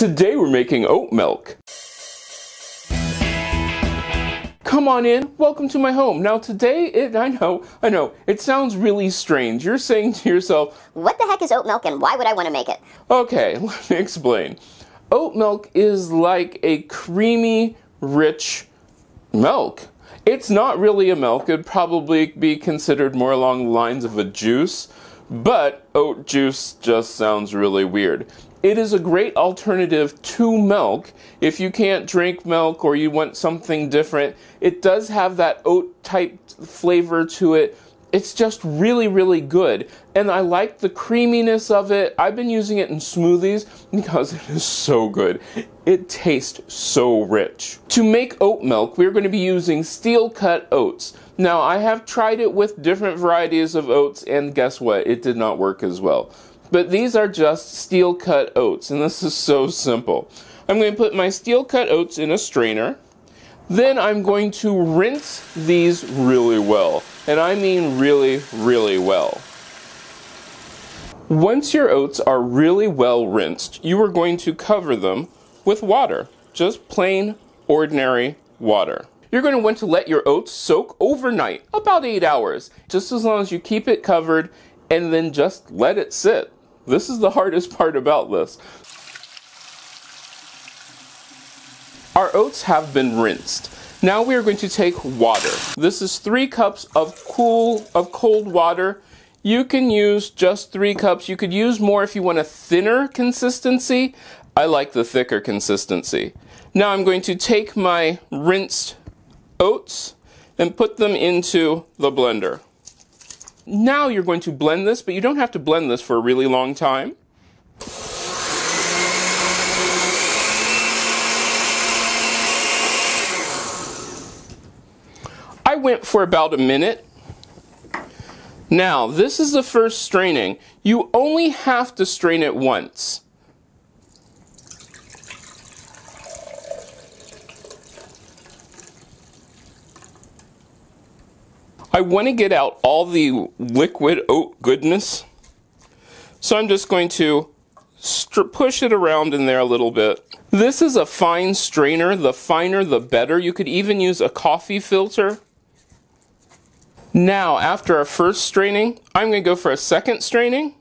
Today we're making oat milk. Come on in, welcome to my home. Now today, I know, it sounds really strange. You're saying to yourself, what the heck is oat milk and why would I want to make it? Okay, let me explain. Oat milk is like a creamy, rich milk. It's not really a milk. It'd probably be considered more along the lines of a juice, but oat juice just sounds really weird. It is a great alternative to milk. If you can't drink milk or you want something different, it does have that oat type flavor to it. It's just really, really good. And I like the creaminess of it. I've been using it in smoothies because it is so good. It tastes so rich. To make oat milk, we're going to be using steel cut oats. Now, I have tried it with different varieties of oats, and guess what? It did not work as well. But these are just steel cut oats, and this is so simple. I'm going to put my steel cut oats in a strainer. Then I'm going to rinse these really well. And I mean really, really well. Once your oats are really well rinsed, you are going to cover them with water. Just plain, ordinary water. You're going to want to let your oats soak overnight, about 8 hours. Just as long as you keep it covered and then just let it sit. This is the hardest part about this. Our oats have been rinsed. Now we are going to take water. This is 3 cups of cold water. You can use just 3 cups. You could use more if you want a thinner consistency. I like the thicker consistency. Now I'm going to take my rinsed oats and put them into the blender. Now you're going to blend this, but you don't have to blend this for a really long time. I went for about a minute. Now, this is the first straining. You only have to strain it once. I want to get out all the liquid oat goodness, so I'm just going to push it around in there a little bit. This is a fine strainer. The finer the better. You could even use a coffee filter. Now, after our first straining, I'm going to go for a second straining.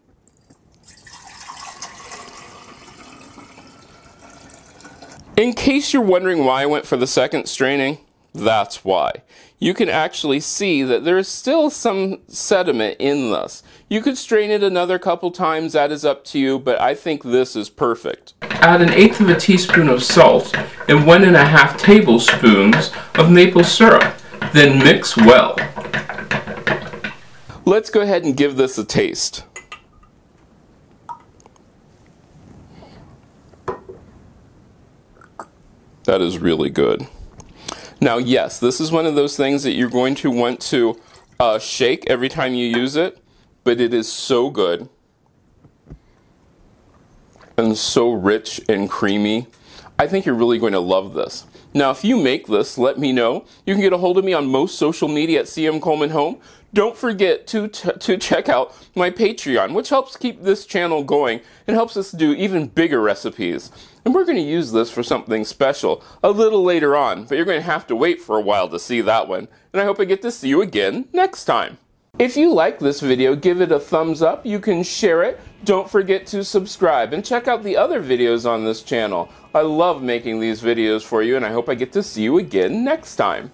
In case you're wondering why I went for the second straining, that's why. You can actually see that there is still some sediment in this. You could strain it another couple times, that is up to you, but I think this is perfect. Add 1/8 of a teaspoon of salt and 1½ tablespoons of maple syrup. Then mix well. Let's go ahead and give this a taste. That is really good. Now, yes, this is one of those things that you're going to want to shake every time you use it, but it is so good and so rich and creamy. I think you're really going to love this. Now, if you make this, let me know. You can get a hold of me on most social media at CM Coleman Home. Don't forget to check out my Patreon, which helps keep this channel going and helps us do even bigger recipes. And we're going to use this for something special a little later on, but you're going to have to wait for a while to see that one. And I hope I get to see you again next time. If you like this video, give it a thumbs up. You can share it. Don't forget to subscribe and check out the other videos on this channel. I love making these videos for you, and I hope I get to see you again next time.